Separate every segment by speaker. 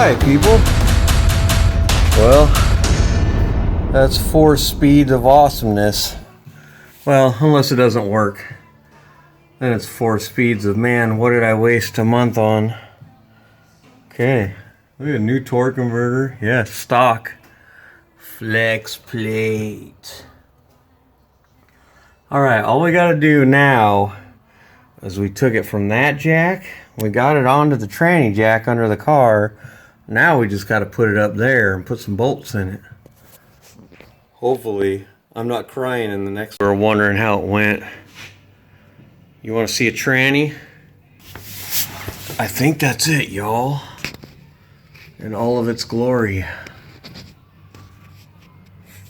Speaker 1: Hi, people. Well, that's 4 speeds of awesomeness. Well, unless it doesn't work. Then it's 4 speeds of, man, what did I waste a month on? Okay. Look at a new torque converter. Yeah, stock. Flex plate. Alright, all we gotta do now is we took it from that jack, we got it onto the tranny jack under the car. Now we just gotta put it up there and put some bolts in it. Hopefully, I'm not crying in the next. We're wondering how it went. You wanna see a tranny? I think that's it, y'all. In all of its glory.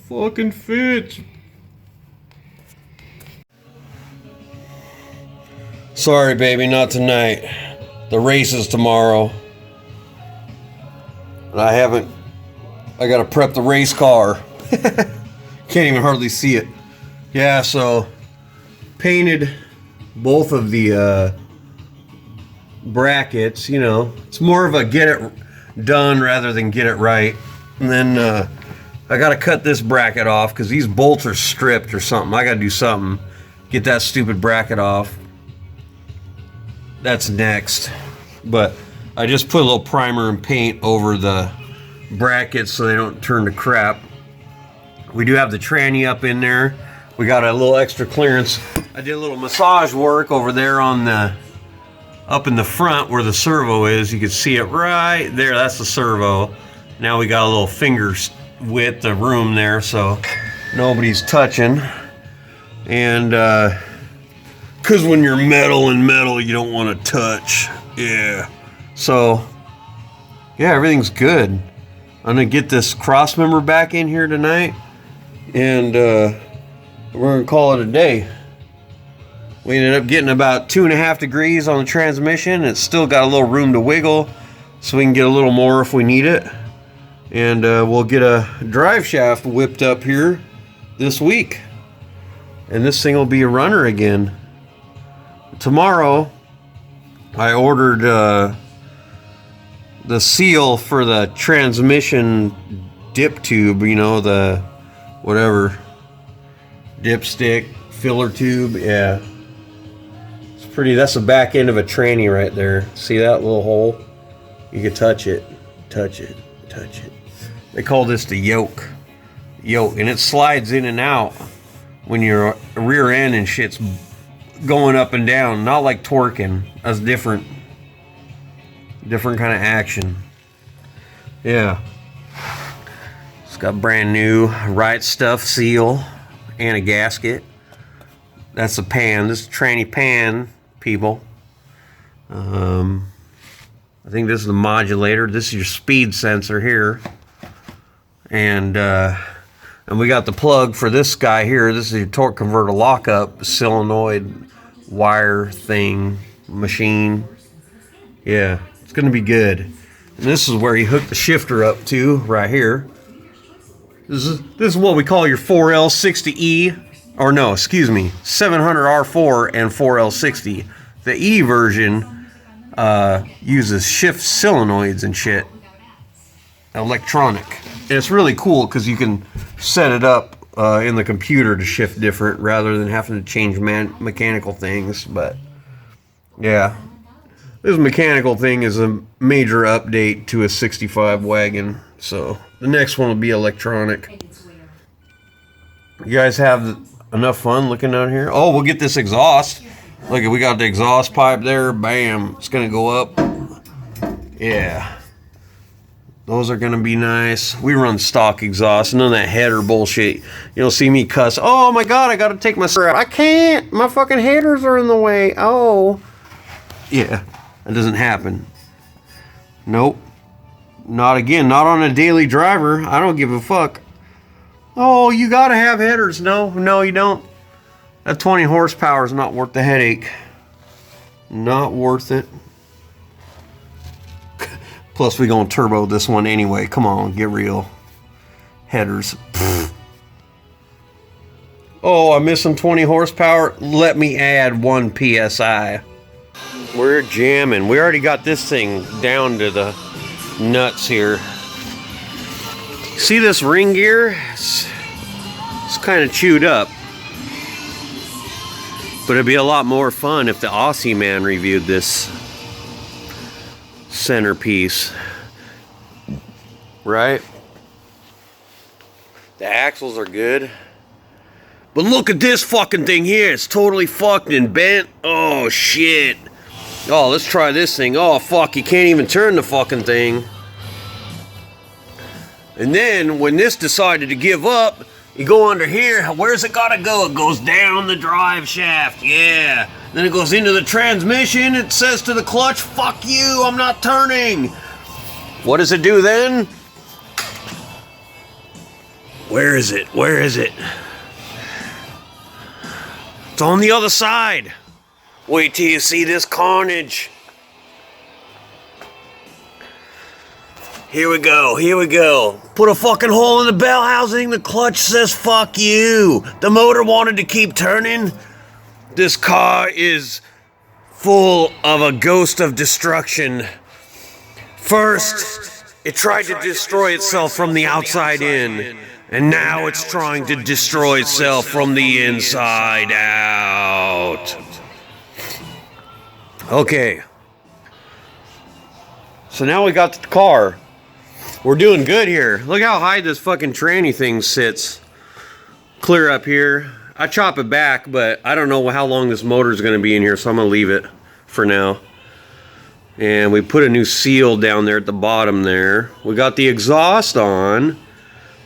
Speaker 1: Fucking fits. Sorry, baby, not tonight. The race is tomorrow. And I gotta prep the race car. Can't even hardly see it. Yeah, so painted both of the brackets, you know. It's more of a get it done rather than get it right. And then I gotta cut this bracket off because these bolts are stripped or something. I gotta do something. Get that stupid bracket off. That's next. But I just put a little primer and paint over the brackets so they don't turn to crap. We do have the tranny up in there. We got a little extra clearance. I did a little massage work over there on the up in the front where the servo is. You can see it right there. That's the servo. Now we got a little finger width of room there so nobody's touching. And because when you're metal and metal, you don't want to touch. Yeah. So, yeah, everything's good. I'm going to get this cross member back in here tonight. And we're going to call it a day. We ended up getting about 2.5 degrees on the transmission. It's still got a little room to wiggle. So we can get a little more if we need it. And we'll get a drive shaft whipped up here this week. And this thing will be a runner again. Tomorrow, I ordered the seal for the transmission dip tube, you know, the whatever, dipstick, filler tube, yeah. It's pretty, that's the back end of a tranny right there. See that little hole? You can touch it, touch it, touch it. They call this the yoke, and it slides in and out when your rear end and shit's going up and down, not like torquing. That's different kind of action. Yeah, it's got brand new Right Stuff seal and a gasket. That's a pan. This is a tranny pan, people. I think this is the modulator. This is your speed sensor here, and we got the plug for this guy here. This is your torque converter lockup solenoid wire thing machine. Yeah, it's gonna be good. And this is where you hook the shifter up to, right here. This is what we call your 4L60E, or no, excuse me, 700R4 and 4L60. The E version uses shift solenoids and shit, electronic. And it's really cool because you can set it up in the computer to shift different rather than having to change mechanical things. But yeah, this mechanical thing is a major update to a 65 wagon. So the next one will be electronic. You guys have enough fun looking down here? Oh, we'll get this exhaust. Look, we got the exhaust pipe there. Bam, it's gonna go up. Yeah. Those are going to be nice. We run stock exhaust. None of that header bullshit. You'll see me cuss. Oh my God, I got to take my strap. I can't. My fucking headers are in the way. Oh. Yeah, that doesn't happen. Nope. Not again. Not on a daily driver. I don't give a fuck. Oh, you got to have headers. No, you don't. That 20 horsepower is not worth the headache. Not worth it. Plus, we gonna turbo this one anyway. Come on, get real. Headers. Pfft. Oh, I'm missing 20 horsepower. Let me add 1 PSI. We're jamming. We already got this thing down to the nuts here. See this ring gear? It's kind of chewed up. But it'd be a lot more fun if the Aussie man reviewed this centerpiece. Right? The axles are good. But look at this fucking thing here. It's totally fucked and bent. Oh, shit. Oh, let's try this thing. Oh, fuck. You can't even turn the fucking thing. And then, when this decided to give up, you go under here. Where's it gotta go? It goes down the drive shaft. Yeah. Then it goes into the transmission. It says to the clutch, fuck you, I'm not turning. What does it do then? Where is it? Where is it? It's on the other side. Wait till you see this carnage. Here we go, here we go. Put a fucking hole in the bell housing. The clutch says fuck you. The motor wanted to keep turning. This car is full of a ghost of destruction. First, it tried to destroy itself from the outside in. And now it's trying to destroy itself from the inside out. Okay. So now we got the car. We're doing good here. Look how high this fucking tranny thing sits. Clear up here. I chop it back, but I don't know how long this motor is going to be in here, so I'm going to leave it for now. And we put a new seal down there at the bottom there. We got the exhaust on.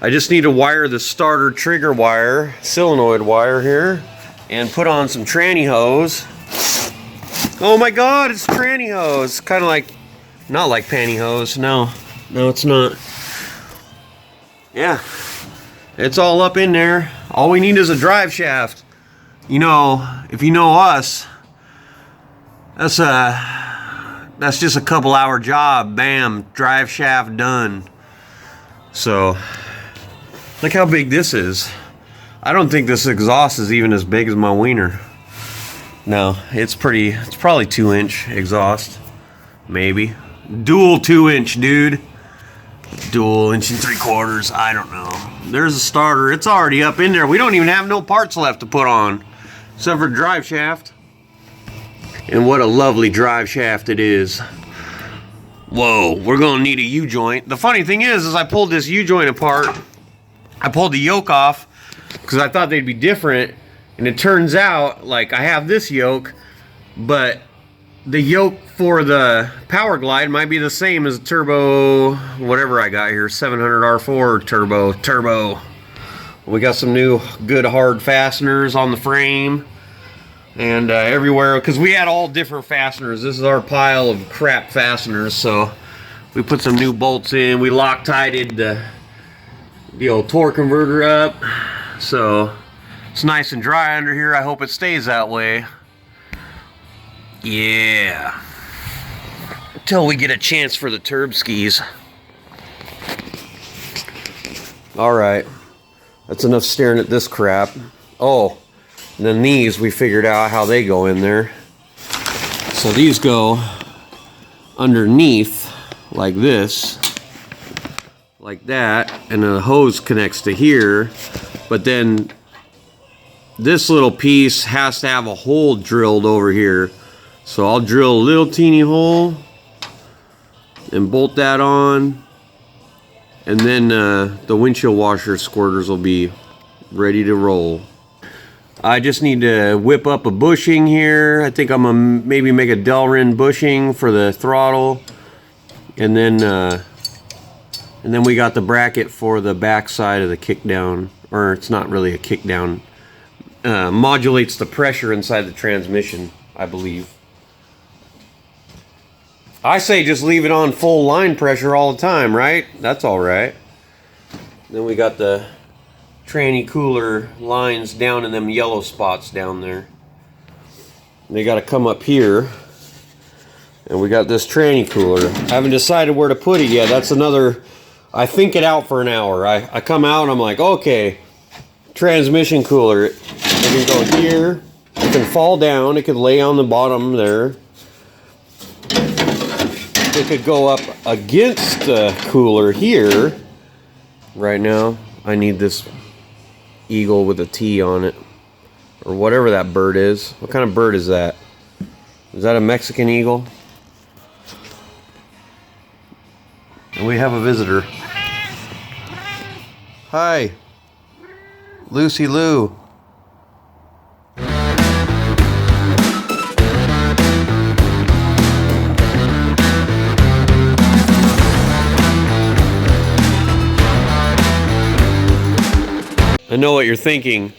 Speaker 1: I just need to wire the starter trigger wire, solenoid wire here, and put on some tranny hose. Oh my god, it's tranny hose. Kind of like, not like pantyhose, no. No, it's not. Yeah, it's all up in there. All we need is a drive shaft. You know, if you know us, that's just a couple hour job. Bam, drive shaft done. So, look how big this is. I don't think this exhaust is even as big as my wiener. No, it's probably 2-inch exhaust. Maybe. Dual 2-inch, dude. Dual 1 3/4, I don't know. There's a starter. It's already up in there. We don't even have no parts left to put on, except for drive shaft. And what a lovely drive shaft it is. Whoa, we're gonna need a U-joint. The funny thing is I pulled this U-joint apart. I pulled the yoke off because I thought they'd be different, and it turns out, like, I have this yoke, but the yoke for the powerglide might be the same as the turbo, whatever I got here, 700 R4 turbo. We got some new good hard fasteners on the frame and everywhere, because we had all different fasteners. This is our pile of crap fasteners, so we put some new bolts in. We Loctited the old torque converter up, so it's nice and dry under here. I hope it stays that way. Yeah. Until we get a chance for the turb skis. Alright. That's enough staring at this crap. Oh, and then these, we figured out how they go in there. So these go underneath, like this. Like that. And the hose connects to here. But then this little piece has to have a hole drilled over here. So I'll drill a little teeny hole and bolt that on, and then the windshield washer squirters will be ready to roll. I just need to whip up a bushing here. I think I'm gonna maybe make a Delrin bushing for the throttle, and then we got the bracket for the back side of the kickdown, or it's not really a kickdown. Modulates the pressure inside the transmission, I believe. I say just leave it on full line pressure all the time, right? That's all right. Then we got the tranny cooler lines down in them yellow spots down there. They got to come up here. And we got this tranny cooler. I haven't decided where to put it yet. That's another, I think it out for an hour. I come out and I'm like, okay, transmission cooler. It can go here. It can fall down. It can lay on the bottom there. it could go up against the cooler here. Right now, I need this eagle with a T on it. Or whatever that bird is. What kind of bird is that? Is that a Mexican eagle? And we have a visitor. Hi. Lucy Lou. I know what you're thinking.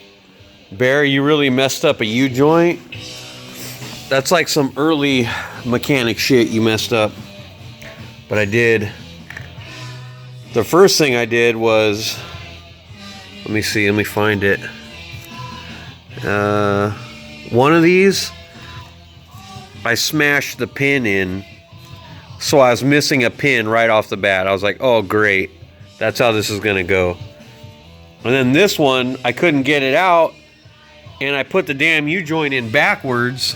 Speaker 1: Bear, you really messed up a U-joint? That's like some early mechanic shit you messed up. But I did. The first thing I did was, let me see, let me find it. One of these, I smashed the pin in. So I was missing a pin right off the bat. I was like, oh great, that's how this is gonna go. And then this one, I couldn't get it out, and I put the damn U-joint in backwards.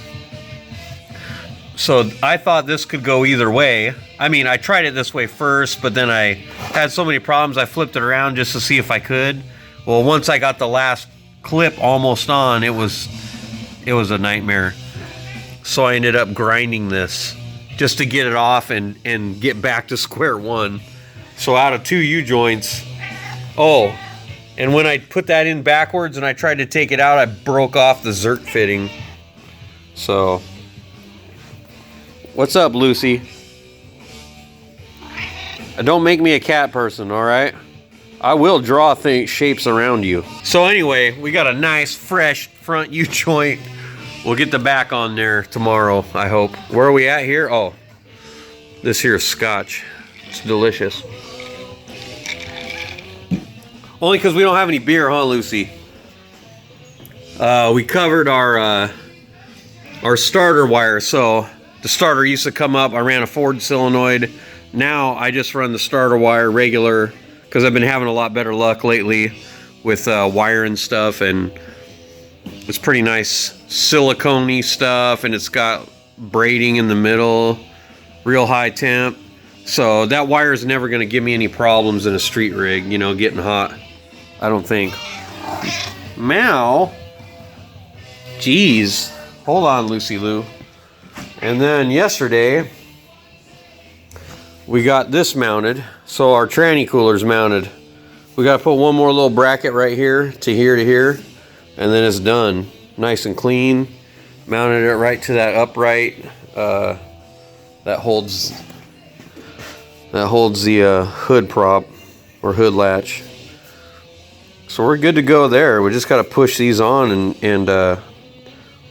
Speaker 1: So I thought this could go either way. I mean, I tried it this way first, but then I had so many problems, I flipped it around just to see if I could. Well, once I got the last clip almost on, it was a nightmare. So I ended up grinding this just to get it off and get back to square one. So out of 2 U-joints, oh, and when I put that in backwards and I tried to take it out, I broke off the Zerk fitting. So, what's up, Lucy? Don't make me a cat person, all right? I will draw shapes around you. So anyway, we got a nice, fresh front U-joint. We'll get the back on there tomorrow, I hope. Where are we at here? Oh, this here is scotch. It's delicious. Only because we don't have any beer, huh, Lucy? We covered our starter wire. So the starter used to come up. I ran a Ford solenoid. Now I just run the starter wire regular because I've been having a lot better luck lately with wire and stuff, and it's pretty nice silicone-y stuff, and it's got braiding in the middle, real high temp. So that wire is never going to give me any problems in a street rig, you know, getting hot. I don't think. Meow. Jeez. Hold on, Lucy Lou. And then yesterday, we got this mounted. So our tranny cooler's mounted. We got to put one more little bracket right here to here, and then it's done. Nice and clean. Mounted it right to that upright that holds the hood prop or hood latch. So we're good to go there. We just got to push these on and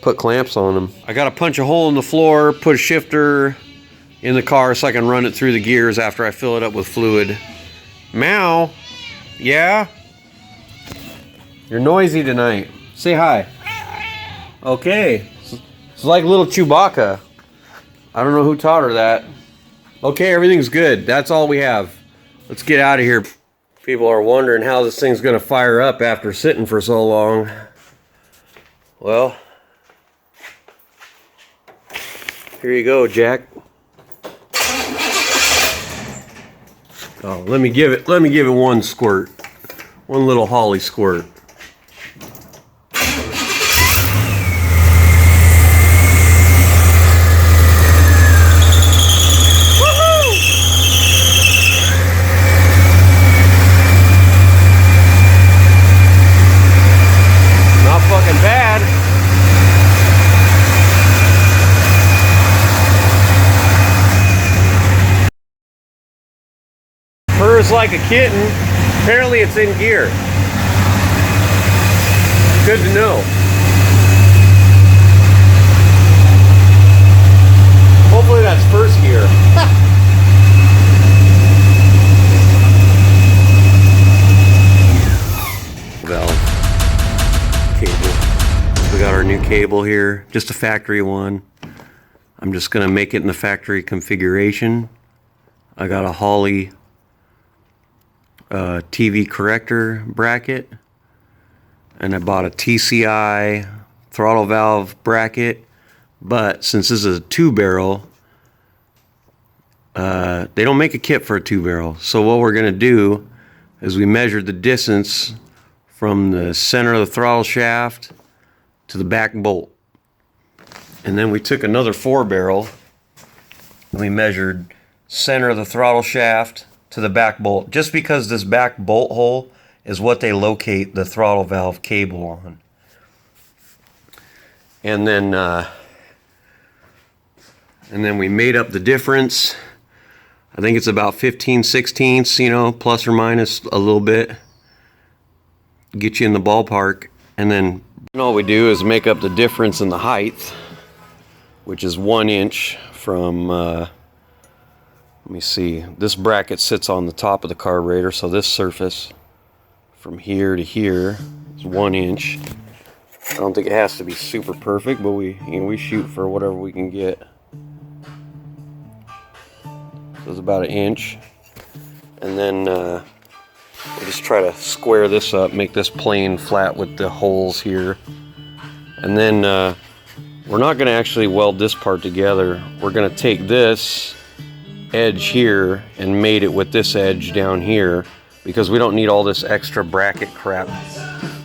Speaker 1: put clamps on them. I got to punch a hole in the floor, put a shifter in the car so I can run it through the gears after I fill it up with fluid. Meow. Yeah? You're noisy tonight. Say hi. Okay. It's like little Chewbacca. I don't know who taught her that. Okay, everything's good. That's all we have. Let's get out of here. People are wondering how this thing's going to fire up after sitting for so long. Well, here you go, Jack. Oh, let me give it one squirt. One little Holly squirt. Purrs like a kitten. Apparently it's in gear. Good to know. Hopefully that's first gear. Valve cable. We got our new cable here. Just a factory one. I'm just gonna make it in the factory configuration. I got a Holley TV corrector bracket, and I bought a TCI throttle valve bracket, but since this is a 2-barrel, They don't make a kit for a 2-barrel. So what we're going to do is we measured the distance from the center of the throttle shaft to the back bolt. And then we took another 4-barrel and we measured center of the throttle shaft to the back bolt, just because this back bolt hole is what they locate the throttle valve cable on. And then we made up the difference. I think it's about 15/16, you know, plus or minus a little bit. Get you in the ballpark. And then all we do is make up the difference in the height, which is 1 inch from, let me see, this bracket sits on the top of the carburetor, so this surface from here to here is 1 inch. I don't think it has to be super perfect, but we shoot for whatever we can get. So it's about 1 inch. And then we just try to square this up, make this plane flat with the holes here. And then we're not going to actually weld this part together. We're going to take this edge here and mate it with this edge down here, because we don't need all this extra bracket crap.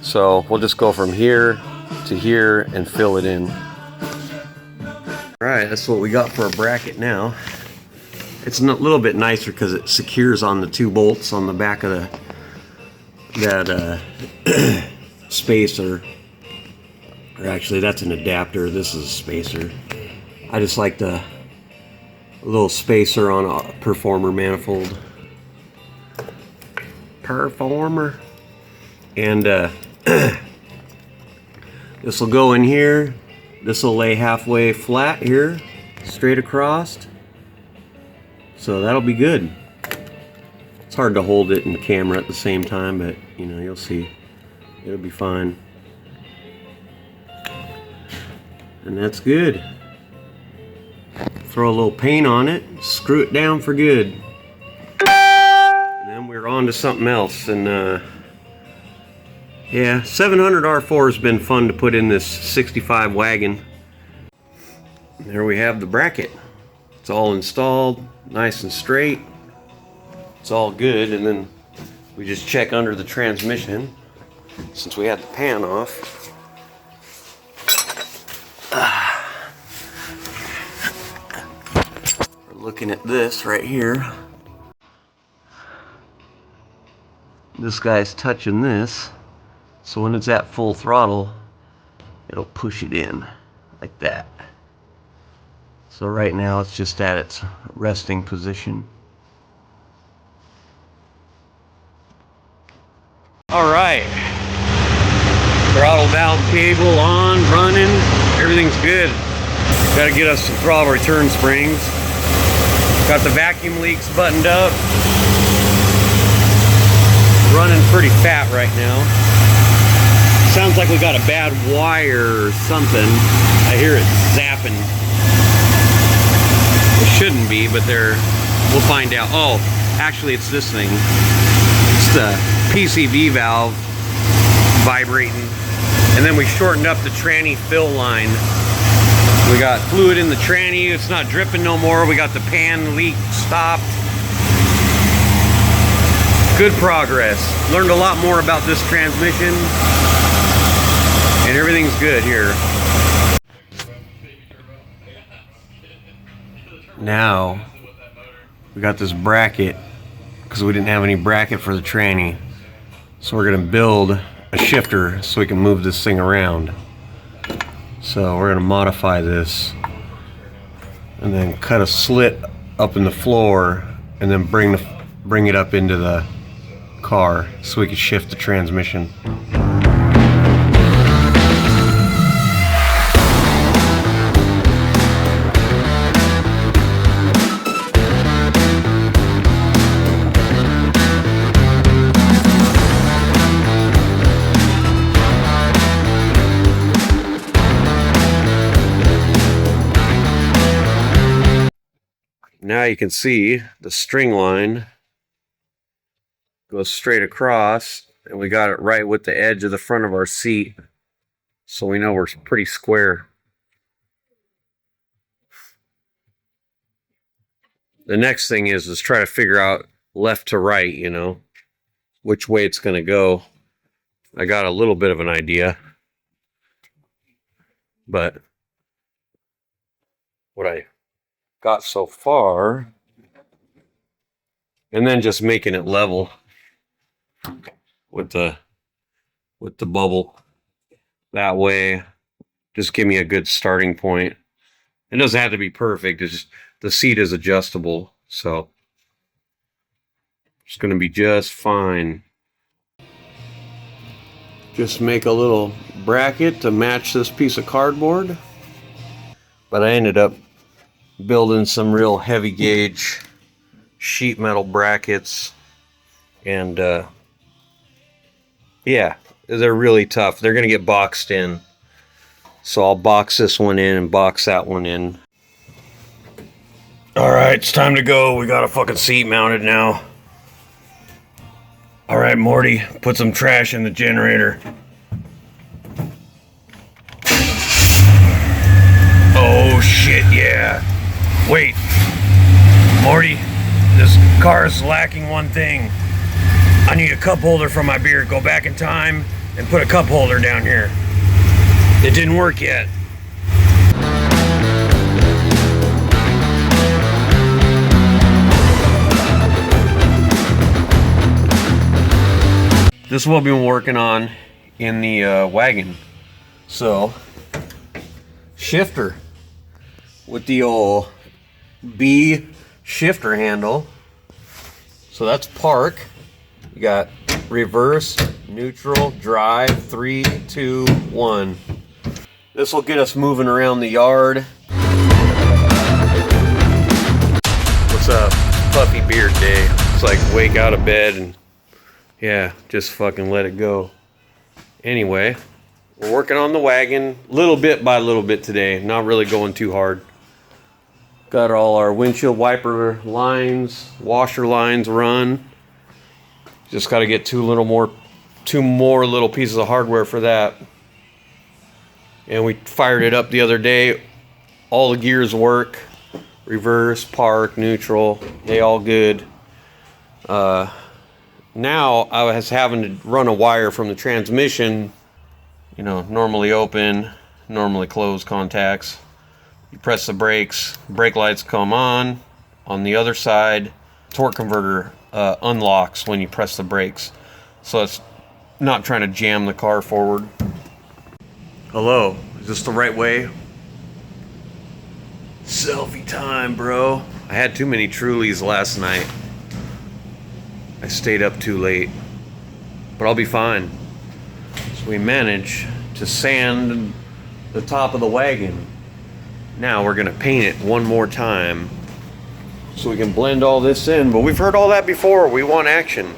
Speaker 1: So we'll just go from here to here and fill it in. Alright, that's what we got for a bracket now. It's a little bit nicer because it secures on the 2 bolts on the back of that spacer. Or actually, that's an adapter. This is a spacer. I just like the little spacer on a performer manifold. Performer. And this will go in here. This will lay halfway flat here, straight across. So that'll be good. It's hard to hold it in the camera at the same time, but you know, you'll see. It'll be fine. And that's good. Throw a little paint on it, screw it down for good. And then we're on to something else. And yeah, 700 R4 has been fun to put in this 65 wagon. And there we have the bracket. It's all installed, nice and straight. It's all good. And then we just check under the transmission, since we had the pan off. We're looking at this right here. This guy's touching this, so when it's at full throttle, it'll push it in like that. So right now it's just at its resting position. Alright, throttle valve cable on, running, everything's good. Got to get us some throttle return springs. Got the vacuum leaks buttoned up. Running pretty fat right now. Sounds like we got a bad wire or something. I hear it zapping. It shouldn't be, but we'll find out. Oh, actually it's this thing. It's the PCV valve vibrating. And then we shortened up the tranny fill line. We got fluid in the tranny, it's not dripping no more. We got the pan leak stopped. Good progress. Learned a lot more about this transmission, and everything's good here. Now, we got this bracket, because we didn't have any bracket for the tranny. So we're gonna build a shifter so we can move this thing around. So we're gonna modify this and then cut a slit up in the floor and then bring it up into the car so we can shift the transmission. Now you can see the string line goes straight across, and we got it right with the edge of the front of our seat, so we know we're pretty square. The next thing is try to figure out left to right, you know, which way it's going to go. I got a little bit of an idea, but what I got so far, and then just making it level with the bubble. That way, just give me a good starting point. It doesn't have to be perfect. It's just the seat is adjustable, so it's going to be just fine. Just make a little bracket to match this piece of cardboard. But I ended up building some real heavy gauge sheet metal brackets, and yeah, they're really tough. They're going to get boxed in. So I'll box this one in and box that one in. Alright, it's time to go. We got a fucking seat mounted now. Alright, Morty, put some trash in the generator. Oh shit, yeah. Wait. Morty, this car is lacking one thing. I need a cup holder for my beer. Go back in time and put a cup holder down here. It didn't work yet. This is what we've been working on in the wagon. So, shifter with the old B shifter handle. So that's park. You got reverse, neutral, drive, 3, 2, 1. This will get us moving around the yard. What's up? Puffy beard day. It's like wake out of bed and yeah, just fucking let it go. Anyway, we're working on the wagon little bit by little bit today. Not really going too hard. Got all our windshield wiper lines, washer lines run. Just got to get two more little pieces of hardware for that. And we fired it up the other day. All the gears work. Reverse, park, neutral, they all good. Now I was having to run a wire from the transmission, you know, normally open, normally close contacts. You press the brakes, brake lights come on. On the other side, torque converter unlocks when you press the brakes. So it's not trying to jam the car forward. Hello, is this the right way? Selfie time, bro. I had too many Trulies last night. I stayed up too late, but I'll be fine. So we managed to sand the top of the wagon. Now we're gonna paint it one more time so we can blend all this in, but we've heard all that before. We want action.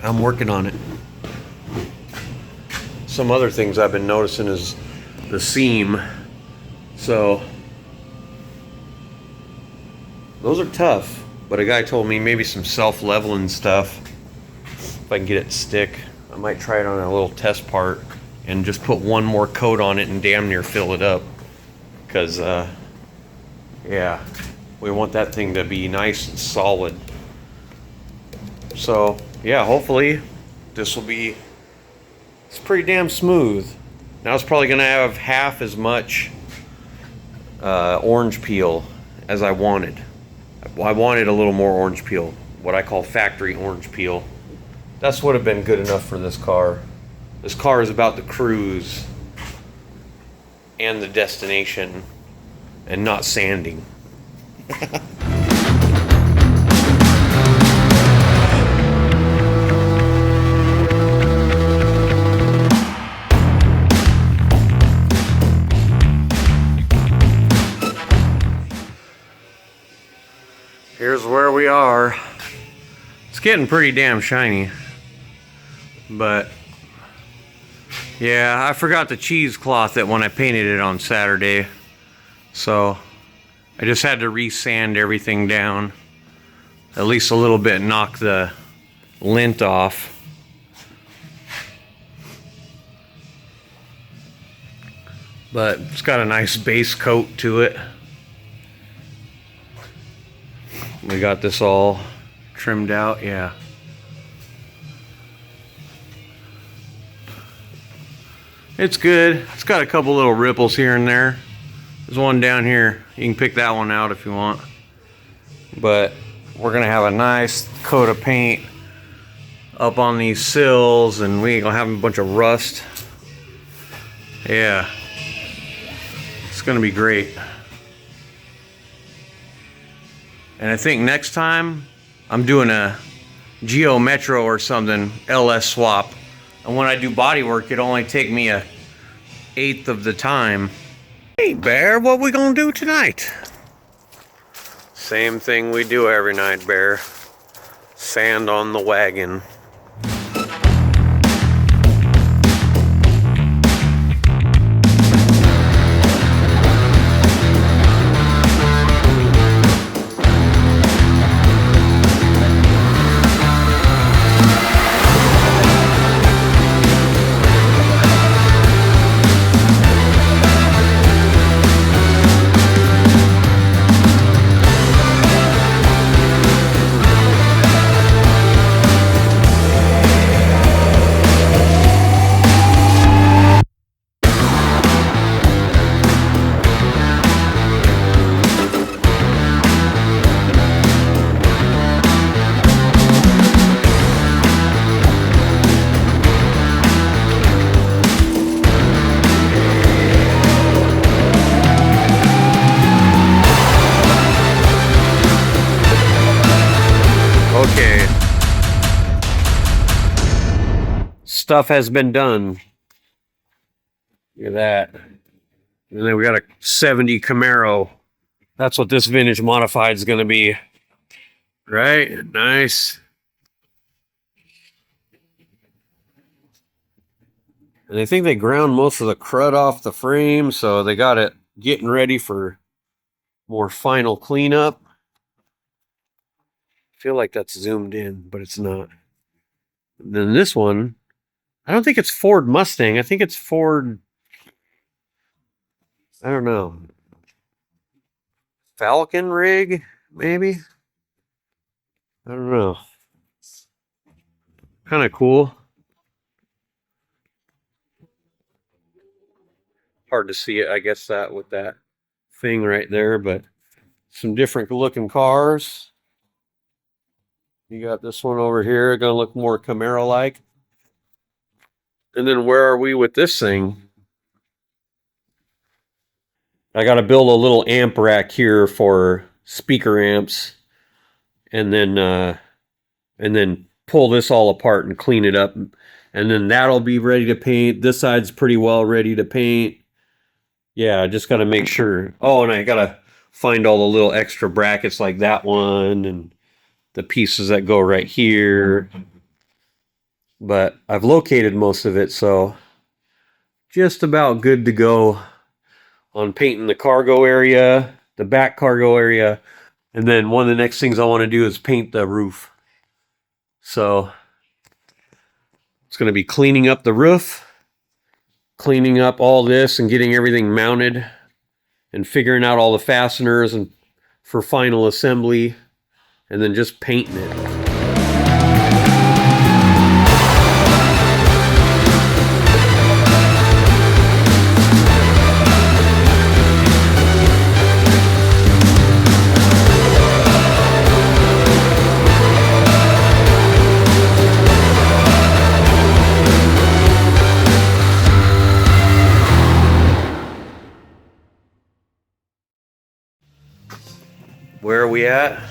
Speaker 1: I'm working on it. Some other things I've been noticing is the seam. So those are tough. But a guy told me maybe some self-leveling stuff, if I can get it to stick. I might try it on a little test part and just put one more coat on it and damn near fill it up. Because, yeah, we want that thing to be nice and solid. So, yeah, hopefully this will be, it's pretty damn smooth. Now it's probably going to have half as much orange peel as I wanted. I wanted a little more orange peel, what I call factory orange peel. That's would have been good enough for this car. This car is about the cruise and the destination and not sanding. Here's where we are. It's getting pretty damn shiny. But yeah, I forgot the cheesecloth it when I painted it on Saturday. So I just had to re-sand everything down. At least a little bit, knock the lint off. But it's got a nice base coat to it. We got this all trimmed out, yeah. It's good. It's got a couple little ripples here and there. There's one down here. You can pick that one out if you want. But we're gonna have a nice coat of paint up on these sills, and we ain't gonna have a bunch of rust. Yeah. It's gonna be great. And I think next time I'm doing a Geo Metro or something, LS swap. And when I do body work, it'll only take me a 1/8 of the time. Hey Bear, what we gonna do tonight? Same thing we do every night, Bear. Sand on the wagon. Okay. Stuff has been done. Look at that. And then we got a 70 Camaro. That's what this vintage modified is going to be. Right? Nice. And I think they ground most of the crud off the frame, so they got it getting ready for more final cleanup. I feel like that's zoomed in, but it's not. And then this one, I don't think it's Ford Mustang. I think it's Ford, I don't know, Falcon rig, maybe? I don't know. Kind of cool. Hard to see it, I guess, that with that thing right there, but some different looking cars. You got this one over here, gonna look more Camaro-like. And then where are we with this thing? I gotta build a little amp rack here for speaker amps, and then pull this all apart and clean it up, and then that'll be ready to paint. This side's pretty well ready to paint. Yeah, I just gotta make sure. Oh, and I gotta find all the little extra brackets like that one and the pieces that go right here. But I've located most of it, so just about good to go on painting the cargo area, the back cargo area, and then one of the next things I want to do is paint the roof. So it's going to be cleaning up the roof, cleaning up all this and getting everything mounted and figuring out all the fasteners and for final assembly, and then just painting it. Where are we at?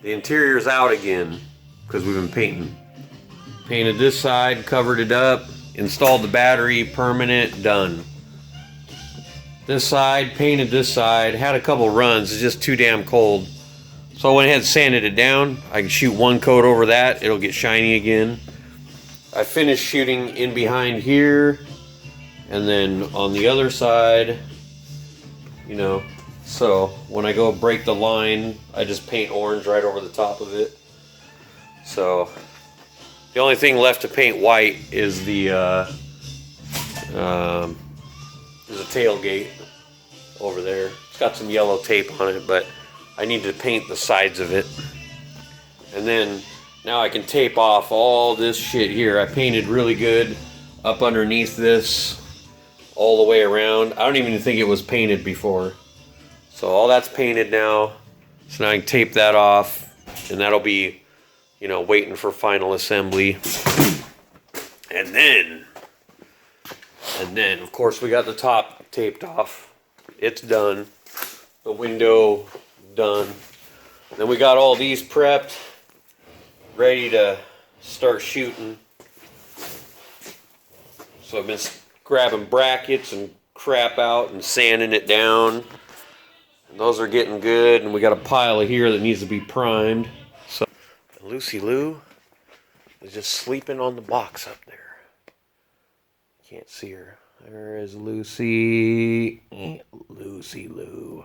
Speaker 1: The interior's out again because we've been painting. Painted this side, covered it up, installed the battery, permanent, done. This side, painted this side, had a couple runs, it's just too damn cold. So I went ahead and sanded it down. I can shoot one coat over that, it'll get shiny again. I finished shooting in behind here, and then on the other side, you know, so when I go break the line, I just paint orange right over the top of it. So the only thing left to paint white is the tailgate over there. It's got some yellow tape on it, but I need to paint the sides of it. And then now I can tape off all this shit here. I painted really good up underneath this all the way around. I don't even think it was painted before. So all that's painted now. So now I can tape that off, and that'll be, you know, waiting for final assembly. And then of course we got the top taped off. It's done. The window done. Then we got all these prepped, ready to start shooting. So I've been grabbing brackets and crap out and sanding it down. And those are getting good, and we got a pile of here that needs to be primed. So Lucy Lou is just sleeping on the box up there. Can't see her. There is Lucy. Lucy Lou.